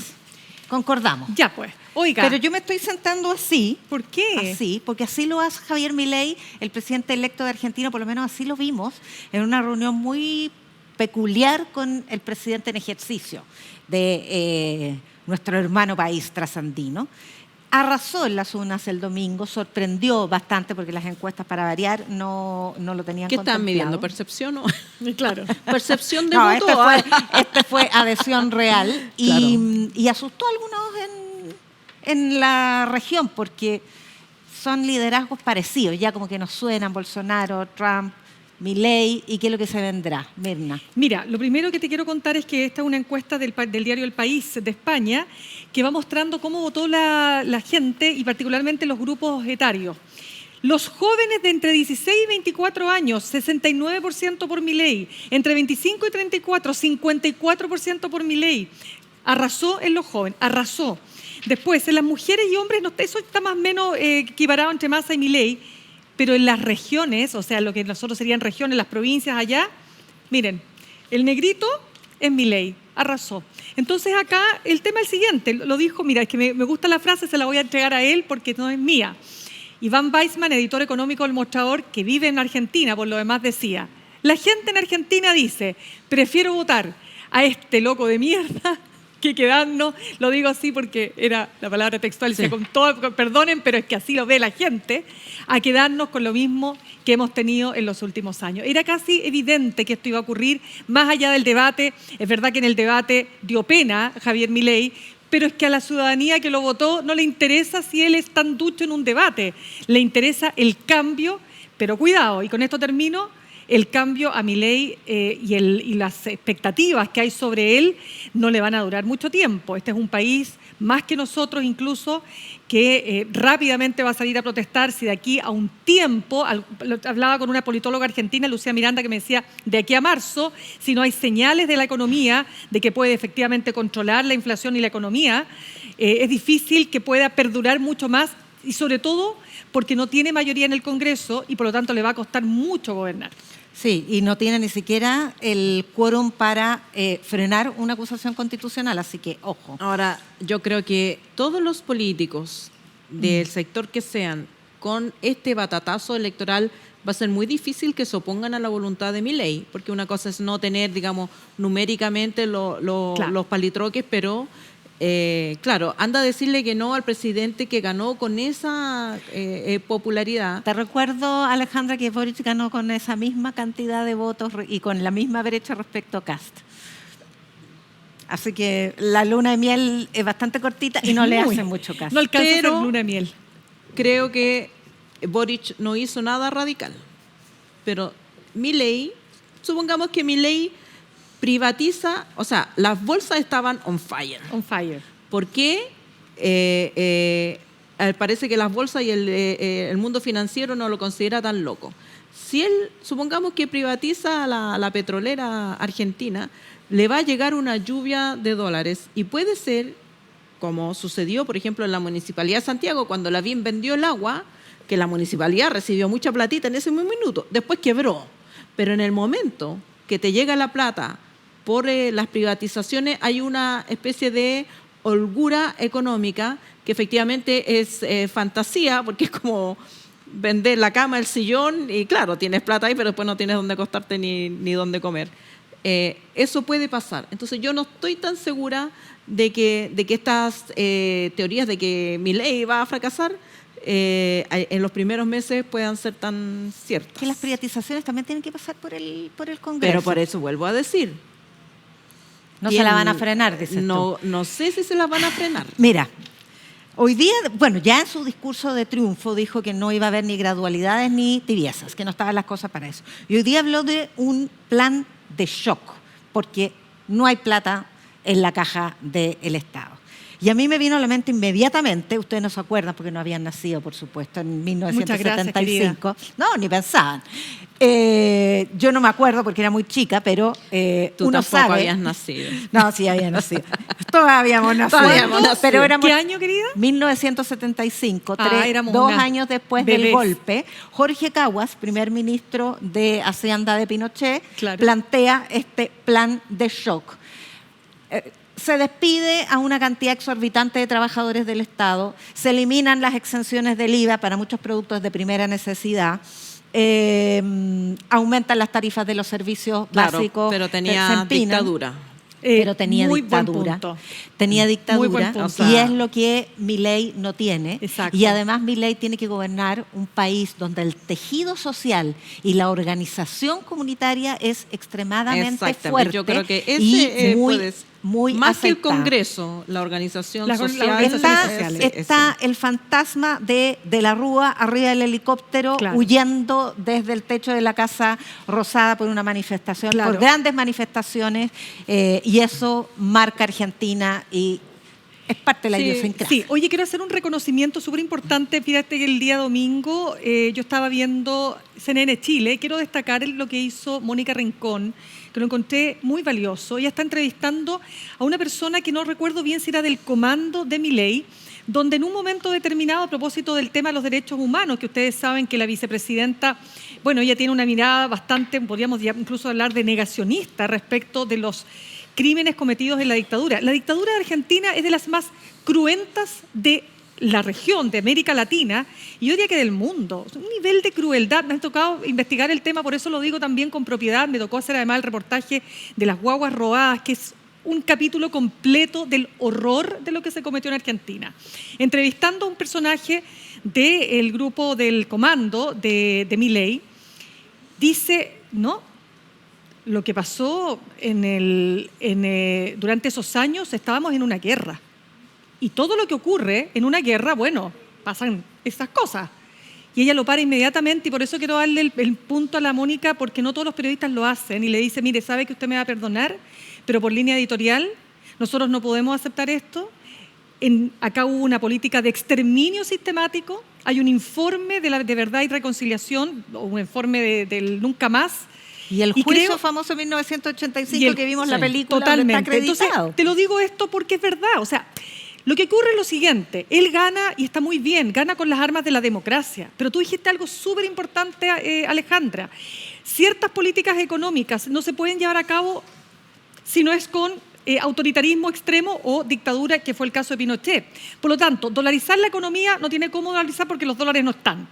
Concordamos. Ya pues, oiga. Pero yo me estoy sentando así. ¿Por qué? Así, porque así lo hace Javier Milei, el presidente electo de Argentina, por lo menos así lo vimos, en una reunión muy peculiar con el presidente en ejercicio de nuestro hermano país trasandino. Arrasó en las urnas el domingo, sorprendió bastante porque las encuestas, para variar, no lo tenían ¿Qué contemplado. están midiendo? ¿Percepción o...? Claro. Percepción de No, voto. este fue adhesión real y asustó a algunos en la región porque son liderazgos parecidos, ya como que nos suenan Bolsonaro, Trump, Milei, y qué es lo que se vendrá. Mirna. Mira, lo primero que te quiero contar es que esta es una encuesta del diario El País de España que va mostrando cómo votó la gente y particularmente los grupos etarios. Los jóvenes de entre 16 y 24 años, 69% por Milei. Entre 25 y 34, 54% por Milei. Arrasó en los jóvenes, arrasó. Después, en las mujeres y hombres, eso está más o menos equiparado entre Massa y Milei, pero en las regiones, o sea, lo que nosotros serían regiones, las provincias allá, miren, el negrito es Milei, arrasó. Entonces acá el tema es el siguiente, lo dijo, mira, es que me gusta la frase, se la voy a entregar a él porque no es mía. Iván Weissman, editor económico del Mostrador, que vive en Argentina, por lo demás decía, la gente en Argentina dice, prefiero votar a este loco de mierda que quedarnos, lo digo así porque era la palabra textual, Sí. con todo, perdonen, pero es que así lo ve la gente, a quedarnos con lo mismo que hemos tenido en los últimos años. Era casi evidente que esto iba a ocurrir, más allá del debate. Es verdad que en el debate dio pena Javier Milei, pero es que a la ciudadanía que lo votó no le interesa si él es tan ducho en un debate, le interesa el cambio, pero cuidado, y con esto termino, el cambio a Milei y las expectativas que hay sobre él no le van a durar mucho tiempo. Este es un país, más que nosotros incluso, que rápidamente va a salir a protestar si de aquí a un tiempo, hablaba con una politóloga argentina, Lucía Miranda, que me decía, de aquí a marzo, si no hay señales de la economía, de que puede efectivamente controlar la inflación y la economía, es difícil que pueda perdurar mucho más y sobre todo porque no tiene mayoría en el Congreso y por lo tanto le va a costar mucho gobernar. Sí, y no tiene ni siquiera el quórum para frenar una acusación constitucional, así que ojo. Ahora, yo creo que todos los políticos del sector que sean, con este batatazo electoral, va a ser muy difícil que se opongan a la voluntad de Milei, porque una cosa es no tener, digamos, numéricamente los palitroques, pero... claro, anda a decirle que no al presidente que ganó con esa popularidad. Te recuerdo, Alejandra, que Boric ganó con esa misma cantidad de votos y con la misma brecha respecto a Kast. Así que la luna de miel es bastante cortita y no le hace mucho caso. No alcanza a ser Pero luna de miel. creo que Boric no hizo nada radical. pero Milei, supongamos que Milei privatiza, o sea, las bolsas estaban on fire. On fire. ¿Por qué? Parece que las bolsas y el mundo financiero no lo considera tan loco. Si él, supongamos que privatiza la petrolera argentina, le va a llegar una lluvia de dólares y puede ser, como sucedió, por ejemplo, en la Municipalidad de Santiago, cuando la BIM vendió el agua, que la municipalidad recibió mucha platita en ese mismo minuto, después quebró. Pero en el momento que te llega la plata por las privatizaciones, hay una especie de holgura económica que efectivamente es fantasía, porque es como vender la cama, el sillón, y claro, tienes plata ahí, pero después no tienes dónde acostarte ni dónde comer. Eso puede pasar. Entonces yo no estoy tan segura de que estas teorías de que Milei va a fracasar en los primeros meses puedan ser tan ciertas. Que las privatizaciones también tienen que pasar por el Congreso. Pero por eso vuelvo a decir. No se la van a frenar, dices tú. No sé si se la van a frenar. Mira, hoy día, bueno, ya en su discurso de triunfo dijo que no iba a haber ni gradualidades ni tibiezas, que no estaban las cosas para eso. Y hoy día habló de un plan de shock, porque no hay plata en la caja del Estado. Y a mí me vino a la mente inmediatamente, ustedes no se acuerdan porque no habían nacido, por supuesto, en 1975. Gracias, no, ni pensaban. Yo no me acuerdo porque era muy chica, pero Tú uno tampoco sabe. habías nacido. No, sí había nacido. Todos habíamos nacido. Pero éramos, ¿Qué año, querida? 1975, éramos 2 unas años después bebés. del golpe. Jorge Caguas, primer ministro de Hacienda de Pinochet, Claro. plantea este plan de shock. Se despide a una cantidad exorbitante de trabajadores del Estado, se eliminan las exenciones del IVA para muchos productos de primera necesidad, aumentan las tarifas de los servicios básicos. Pero se tenía empinan. dictadura. Pero tenía muy buen dictadura. punto. Tenía Muy dictadura buen punto. O sea, y es lo que Milei no tiene. Exacto. Y además Milei tiene que gobernar un país donde el tejido social y la organización comunitaria es extremadamente Exactamente. fuerte. Yo creo que ese y muy más que el aceptado. Congreso, la organización La social. organización social. Está el fantasma de la Rúa arriba del helicóptero, Claro. huyendo desde el techo de la Casa Rosada por una manifestación, Claro. por grandes manifestaciones, y eso marca Argentina y es parte de la idiosincrasia. Sí, oye, quiero hacer un reconocimiento súper importante. Fíjate que el día domingo yo estaba viendo CNN Chile. Quiero destacar lo que hizo Mónica Rincón, que lo encontré muy valioso. Ella está entrevistando a una persona que no recuerdo bien si era del comando de Milei, donde en un momento determinado, a propósito del tema de los derechos humanos, que ustedes saben que la vicepresidenta, bueno, ella tiene una mirada bastante, podríamos incluso hablar de negacionista respecto de los crímenes cometidos en la dictadura. La dictadura de Argentina es de las más cruentas de la región, de América Latina, y yo diría que del mundo. Un nivel de crueldad. Me ha tocado investigar el tema, por eso lo digo también con propiedad. Me tocó hacer además el reportaje de las guaguas robadas, que es un capítulo completo del horror de lo que se cometió en Argentina. Entrevistando a un personaje del grupo del comando de Milei, dice, no, lo que pasó durante esos años, estábamos en una guerra. Y todo lo que ocurre en una guerra, bueno, pasan esas cosas. Y ella lo para inmediatamente, y por eso quiero darle el punto a la Mónica, porque no todos los periodistas lo hacen, y le dice, mire, sabe que usted me va a perdonar, pero por línea editorial nosotros no podemos aceptar esto. Acá hubo una política de exterminio sistemático, hay un informe de Verdad y Reconciliación, o un informe del Nunca Más. Y el juicio famoso de 1985 que vimos la película, totalmente. donde está acreditado. Entonces, te lo digo esto porque es verdad, o sea, lo que ocurre es lo siguiente, él gana y está muy bien, gana con las armas de la democracia, pero tú dijiste algo súper importante, Alejandra, ciertas políticas económicas no se pueden llevar a cabo si no es con autoritarismo extremo o dictadura, que fue el caso de Pinochet. Por lo tanto, dolarizar la economía no tiene cómo dolarizar porque los dólares no están.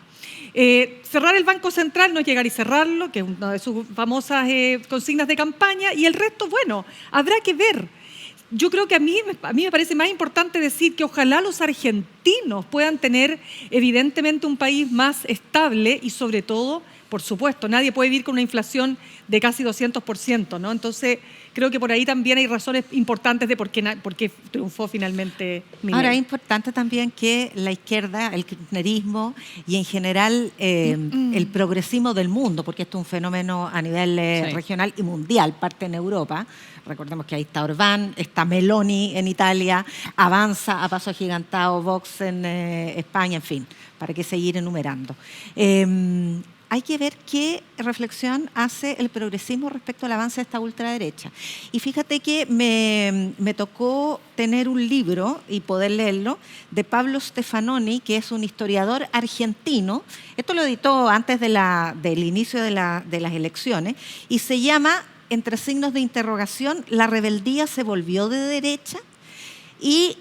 Cerrar el Banco Central no es llegar y cerrarlo, que es una de sus famosas consignas de campaña, y el resto, bueno, habrá que ver. Yo creo que a mí me parece más importante decir que ojalá los argentinos puedan tener evidentemente un país más estable y sobre todo por supuesto, nadie puede vivir con una inflación de casi 200%, ¿no? Entonces, creo que por ahí también hay razones importantes de por qué triunfó finalmente Milei. Ahora, es importante también que la izquierda, el kirchnerismo y en general el progresismo del mundo, porque esto es un fenómeno a nivel regional y mundial, parte en Europa. Recordemos que ahí está Orbán, está Meloni en Italia, avanza a paso agigantado Vox en España, en fin, para qué seguir enumerando. Hay que ver qué reflexión hace el progresismo respecto al avance de esta ultraderecha. Y fíjate que me tocó tener un libro y poder leerlo de Pablo Stefanoni, que es un historiador argentino. Esto lo editó antes del inicio de las elecciones y se llama, entre signos de interrogación, ¿la rebeldía se volvió de derecha? Y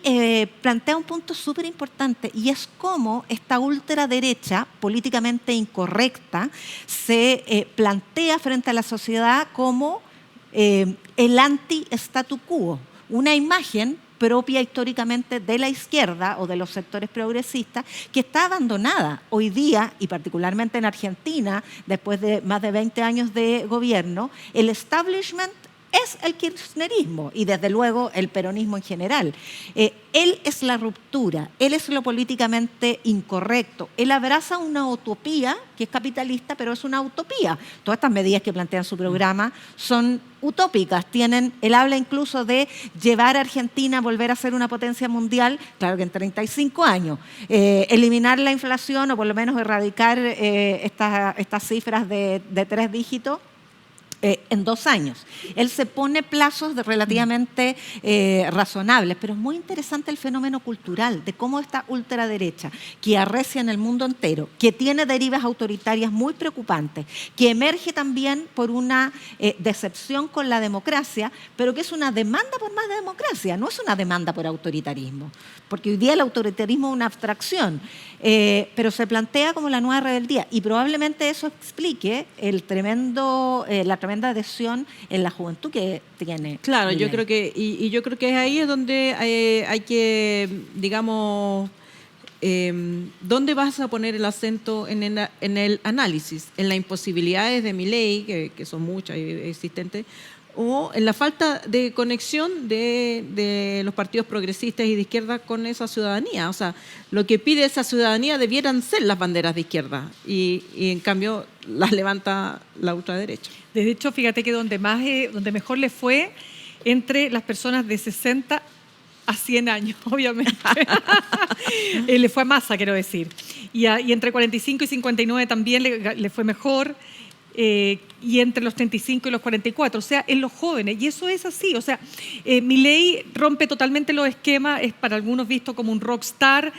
plantea un punto súper importante, y es cómo esta ultraderecha políticamente incorrecta se plantea frente a la sociedad como el anti-statu quo, una imagen propia históricamente de la izquierda o de los sectores progresistas, que está abandonada hoy día, y particularmente en Argentina, después de más de 20 años de gobierno. El establishment es el kirchnerismo y desde luego el peronismo en general. Él es la ruptura, él es lo políticamente incorrecto, él abraza una utopía que es capitalista, pero es una utopía. Todas estas medidas que plantea en su programa son utópicas. Él habla incluso de llevar a Argentina a volver a ser una potencia mundial, claro que en 35 años, eliminar la inflación o por lo menos erradicar estas cifras de 3 dígitos en 2 años. Él se pone plazos relativamente razonables, pero es muy interesante el fenómeno cultural de cómo esta ultraderecha, que arrecia en el mundo entero, que tiene derivas autoritarias muy preocupantes, que emerge también por una decepción con la democracia, pero que es una demanda por más democracia, no es una demanda por autoritarismo, porque hoy día el autoritarismo es una abstracción, pero se plantea como la nueva rebeldía, y probablemente eso explique la tremenda adhesión en la juventud que tiene. Claro, yo creo que yo creo que ahí es donde hay que, digamos, ¿dónde vas a poner el acento en el análisis? En las imposibilidades de Milei, que son muchas y existentes, o en la falta de conexión de los partidos progresistas y de izquierda con esa ciudadanía. O sea, lo que pide esa ciudadanía debieran ser las banderas de izquierda y en cambio las levanta la ultraderecha. De hecho, fíjate que donde mejor le fue entre las personas de 60 a 100 años, obviamente. Le fue a Massa, quiero decir. Y entre 45 y 59 también le fue mejor. Y entre los 35 y los 44, o sea, en los jóvenes, y eso es así, o sea, Milei rompe totalmente los esquemas, es para algunos visto como un rockstar,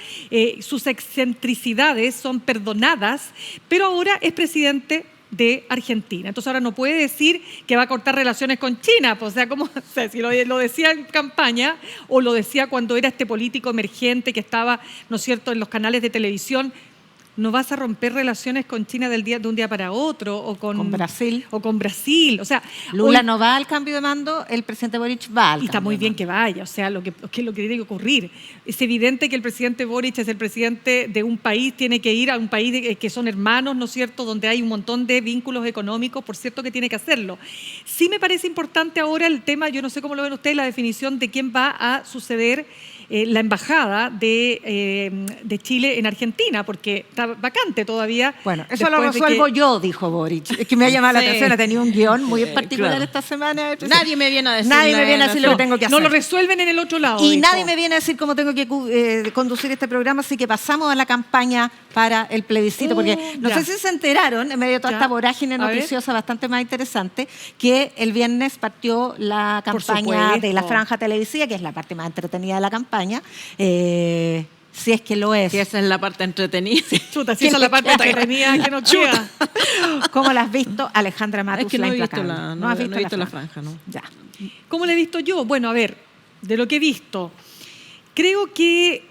sus excentricidades son perdonadas, pero ahora es presidente de Argentina. Entonces ahora no puede decir que va a cortar relaciones con China, pues, o sea, como, o sea, si lo decía en campaña o lo decía cuando era este político emergente que estaba, ¿no es cierto?, en los canales de televisión. No vas a romper relaciones con China de un día para otro, o con Brasil. O con Brasil. O sea, Lula no va al cambio de mando, el presidente Boric va al cambio. Y está muy bien que vaya, o sea, lo que tiene que ocurrir. Es evidente que el presidente Boric es el presidente de un país, tiene que ir a un país que son hermanos, ¿no es cierto?, donde hay un montón de vínculos económicos, por cierto que tiene que hacerlo. Sí me parece importante ahora el tema, yo no sé cómo lo ven ustedes, la definición de quién va a suceder la embajada de Chile en Argentina, porque está vacante todavía. Bueno, eso lo resuelvo yo, dijo Boric. Es que me ha llamado la atención, ha tenido un guión muy en particular esta semana. Nadie me viene a decir lo que tengo que hacer. No lo resuelven en el otro lado. Y nadie me viene a decir cómo tengo que conducir este programa, así que pasamos a la campaña para el plebiscito, porque no sé si se enteraron, en medio de toda esta vorágine noticiosa bastante más interesante, que el viernes partió la campaña de la franja televisiva, que es la parte más entretenida de la campaña. Si es que lo es. Si esa es la parte entretenida. Chuta, si esa es la parte entretenida que nos queda. ¿Cómo la has visto, Alejandra Matus? Es que no he visto la franja, ¿no? Ya. ¿Cómo la he visto yo? Bueno, a ver, de lo que he visto, creo que...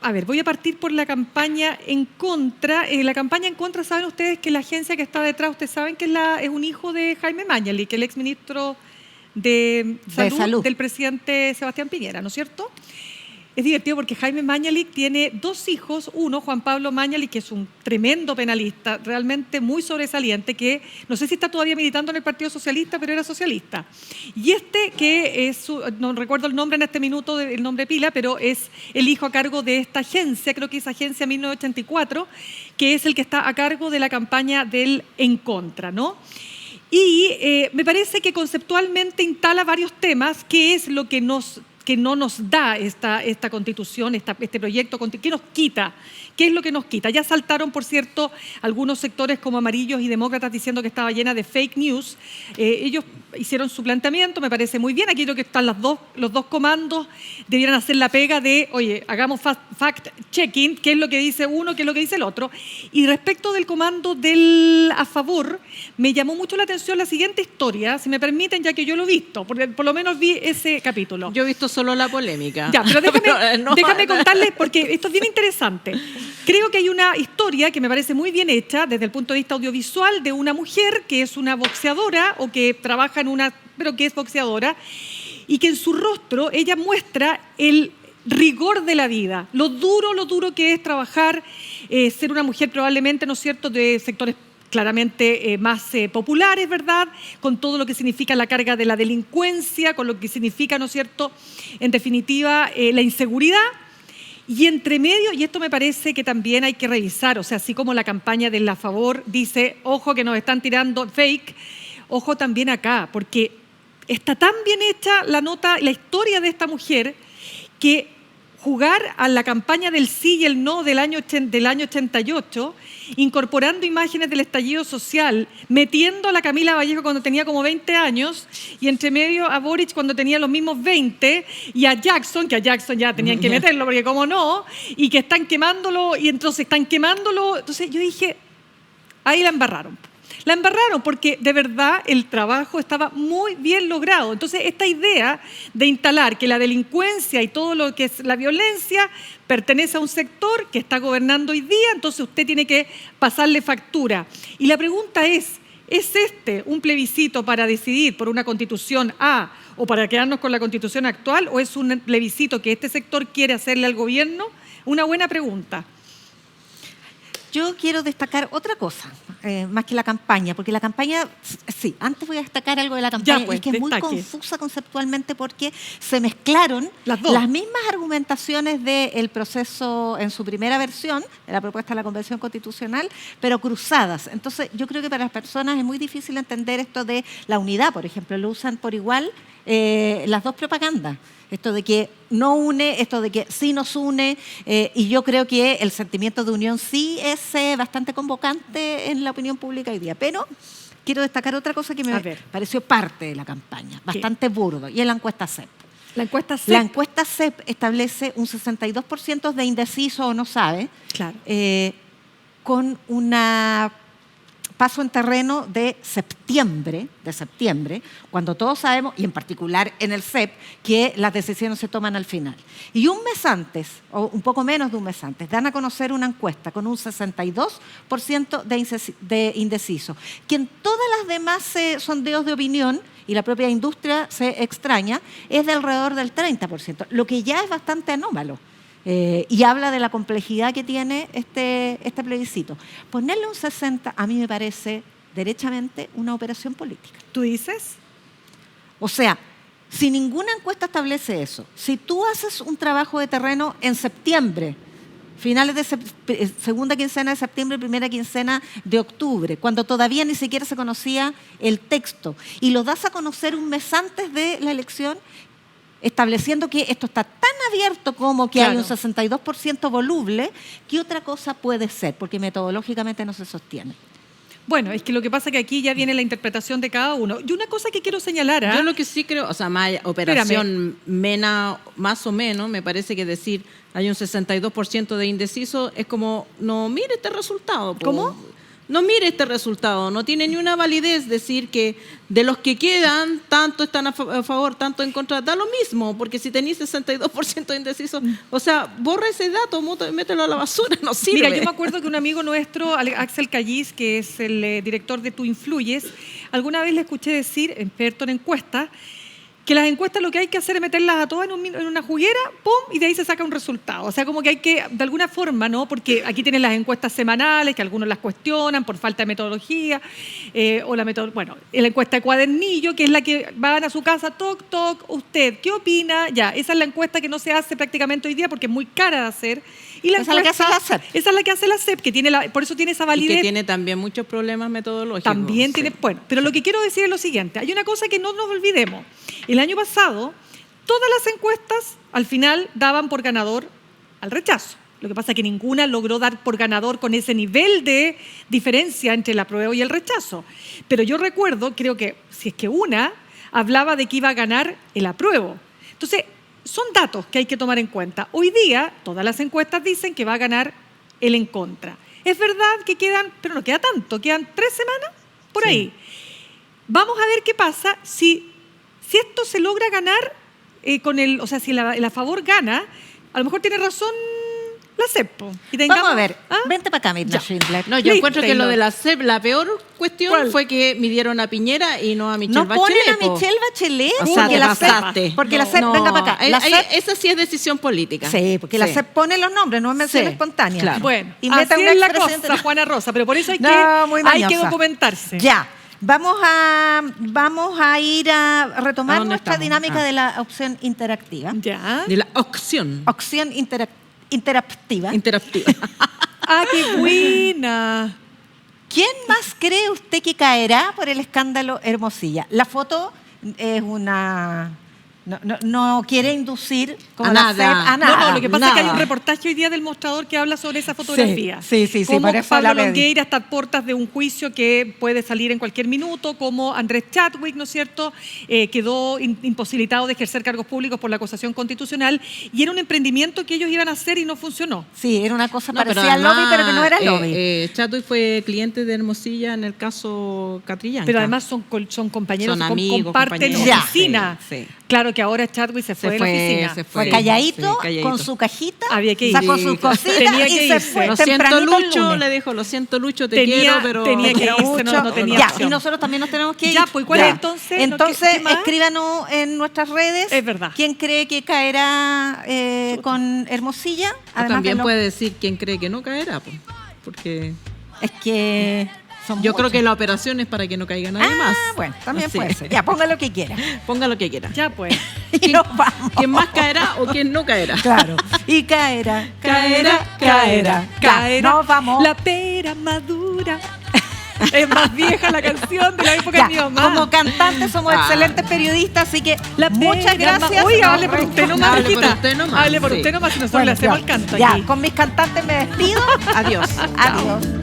a ver, voy a partir por la campaña en contra. La campaña en contra, saben ustedes que la agencia que está detrás, ustedes saben que es un hijo de Jaime Mañalich, que el exministro de salud del presidente Sebastián Piñera, ¿no es cierto? Es divertido porque Jaime Mañalich tiene 2 hijos. Uno, Juan Pablo Mañalich, que es un tremendo penalista, realmente muy sobresaliente, que no sé si está todavía militando en el Partido Socialista, pero era socialista. Y este, que es, no recuerdo el nombre en este minuto, el nombre pila, pero es el hijo a cargo de esta agencia, creo que es Agencia 1984, que es el que está a cargo de la campaña del En Contra, ¿no? Y me parece que conceptualmente instala varios temas, que es lo que no nos da esta constitución, este proyecto, ¿qué nos quita? ¿Qué es lo que nos quita? Ya saltaron, por cierto, algunos sectores como amarillos y demócratas diciendo que estaba llena de fake news. Ellos hicieron su planteamiento, me parece muy bien. Aquí creo que están los dos comandos, debieran hacer la pega de, oye, hagamos fact-checking, qué es lo que dice uno, qué es lo que dice el otro. Y respecto del comando del a favor, me llamó mucho la atención la siguiente historia, si me permiten, ya que yo lo he visto, porque por lo menos vi ese capítulo. Yo he visto solo la polémica. Ya, pero déjame contarles, porque esto es bien interesante. Creo que hay una historia que me parece muy bien hecha desde el punto de vista audiovisual de una mujer que es una boxeadora o que trabaja pero que es boxeadora y que en su rostro ella muestra el rigor de la vida, lo duro que es trabajar, ser una mujer probablemente, ¿no es cierto?, de sectores claramente más populares, ¿verdad?, con todo lo que significa la carga de la delincuencia, con lo que significa, ¿no es cierto?, en definitiva, la inseguridad. Y entre medio, y esto me parece que también hay que revisar, o sea, así como la campaña de La Favor dice, ojo que nos están tirando fake, ojo también acá, porque está tan bien hecha la nota, la historia de esta mujer, que jugar a la campaña del sí y el no del año 88, incorporando imágenes del estallido social, metiendo a la Camila Vallejo cuando tenía como 20 años y entre medio a Boric cuando tenía los mismos 20 y a Jackson, que a Jackson ya tenían que meterlo porque cómo no, y que están quemándolo y entonces están quemándolo. Entonces yo dije, ahí la embarraron. La embarraron porque de verdad el trabajo estaba muy bien logrado. Entonces esta idea de instalar que la delincuencia y todo lo que es la violencia pertenece a un sector que está gobernando hoy día, entonces usted tiene que pasarle factura. Y la pregunta es este un plebiscito para decidir por una constitución A o para quedarnos con la constitución actual o es un plebiscito que este sector quiere hacerle al gobierno? Una buena pregunta. Yo quiero destacar otra cosa, más que la campaña, porque la campaña, sí, antes voy a destacar algo de la campaña, ya, pues, es que es muy confusa conceptualmente porque se mezclaron las mismas argumentaciones del proceso en su primera versión, de la propuesta de la Convención Constitucional, pero cruzadas. Entonces, yo creo que para las personas es muy difícil entender esto de la unidad, por ejemplo, lo usan por igual las dos propagandas. Esto de que no une, esto de que sí nos une, y yo creo que el sentimiento de unión sí es bastante convocante en la opinión pública hoy día. Pero quiero destacar otra cosa que me pareció parte de la campaña, bastante burdo, y es la encuesta CEP. La encuesta CEP establece un 62% de indeciso o no sabe, claro, con una paso en terreno de septiembre, cuando todos sabemos, y en particular en el CEP, que las decisiones se toman al final. Y un mes antes, o un poco menos de un mes antes, dan a conocer una encuesta con un 62% de indeciso, que en todas las demás sondeos de opinión, y la propia industria se extraña, es de alrededor del 30%, lo que ya es bastante anómalo. Y habla de la complejidad que tiene este plebiscito. Ponerle un 60 a mí me parece derechamente una operación política. ¿Tú dices? O sea, si ninguna encuesta establece eso, si tú haces un trabajo de terreno en septiembre, finales de segunda quincena de septiembre, primera quincena de octubre, cuando todavía ni siquiera se conocía el texto, y lo das a conocer un mes antes de la elección, estableciendo que esto está tan abierto como que hay un 62% voluble, ¿qué otra cosa puede ser? Porque metodológicamente no se sostiene. Bueno, es que lo que pasa es que aquí ya viene la interpretación de cada uno. Y una cosa que quiero señalar... Yo lo que sí creo, o sea, operación MENA, más o menos, me parece que decir hay un 62% de indeciso es como, no mire este resultado. ¿Cómo? No mire este resultado, no tiene ni una validez decir que de los que quedan, tanto están a favor, tanto en contra, da lo mismo, porque si tenéis 62% de indecisos, o sea, borra ese dato, mételo a la basura, no sirve. Mira, yo me acuerdo que un amigo nuestro, Axel Callis, que es el director de Tú Influyes, alguna vez le escuché decir, experto en encuestas, que las encuestas lo que hay que hacer es meterlas a todas en una juguera, ¡pum!, y de ahí se saca un resultado. O sea, como que hay que, de alguna forma, ¿no? Porque aquí tienen las encuestas semanales, que algunos las cuestionan por falta de metodología, bueno, la encuesta de cuadernillo, que es la que van a su casa, toc, toc, usted, ¿qué opina? Ya, esa es la encuesta que no se hace prácticamente hoy día porque es muy cara de hacer. Y la esa es la que hace la SEP. Esa es la que hace la SEP, que por eso tiene esa validez. Y que tiene también muchos problemas metodológicos. También tiene, bueno, pero lo que quiero decir es lo siguiente, hay una cosa que no nos olvidemos. El año pasado, todas las encuestas al final daban por ganador al rechazo. Lo que pasa es que ninguna logró dar por ganador con ese nivel de diferencia entre el apruebo y el rechazo. Pero yo recuerdo, creo que si es que una hablaba de que iba a ganar el apruebo. Entonces, son datos que hay que tomar en cuenta. Hoy día, todas las encuestas dicen que va a ganar el en contra. Es verdad que quedan, pero no queda tanto, quedan 3 semanas por ahí. Vamos a ver qué pasa si esto se logra ganar o sea, si el a favor gana, a lo mejor tiene razón la CEP. Vamos a ver, vente para acá, Mirna Schindler. No, yo encuentro que lo de la CEP, la peor cuestión fue que midieron a Piñera y no a Michelle Bachelet. No ponen a Michelle Bachelet o sea, porque la CEP, venga para acá. Esa sí es decisión política. Sí, porque la CEP pone los nombres, no es mención espontánea. Claro. Bueno, y así es la cosa, Juana Rosa, pero por eso hay que documentarse. Ya. Vamos a ir a retomar nuestra dinámica de la opción interactiva. Ya. De la opción. Opción interactiva. ¡Ah, qué buena! ¿Quién más cree usted que caerá por el escándalo Hermosilla? La foto es una... No quiere inducir a nada. No, lo que pasa es que hay un reportaje hoy día del Mostrador que habla sobre esa fotografía. Sí. Como Pablo Longueira está a puertas de un juicio que puede salir en cualquier minuto, como Andrés Chadwick, ¿no es cierto?, quedó imposibilitado de ejercer cargos públicos por la acusación constitucional, y era un emprendimiento que ellos iban a hacer y no funcionó. Sí, era una cosa parecida al lobby, pero que no era lobby. Chadwick fue cliente de Hermosilla en el caso Catrillanca. Pero además son compañeros, son amigos, comparten oficina. Sí. Claro que ahora Chadwick se fue de la oficina. Se fue calladito, con su cajita, sacó sus cositas y se fue. Lo siento, Lucho, le dijo, lo siento, Lucho, te quiero, pero... Tenía que irse, no tenía opción. Y nosotros también nos tenemos que ir. Ya, pues, ¿cuál es entonces? Entonces, escríbanos en nuestras redes. Es verdad. ¿Quién cree que caerá con Hermosilla? Además, también puede decir quién cree que no caerá, porque... Es que... Yo creo que la operación es para que no caiga nadie más. Bueno, también puede ser. Ya, ponga lo que quiera. Ponga lo que quiera. Ya, pues. Y nos vamos. ¿Quién más caerá o quién no caerá? Claro. Y caerá. Nos vamos. La pera madura. Es más vieja la canción de la época de mi mamá. Como cantantes somos excelentes periodistas, así que muchas gracias. Oiga, hable por usted nomás, Rita. Hable por usted nomás y nosotros le hacemos el canto. Ya, con mis cantantes me despido. Adiós. Adiós.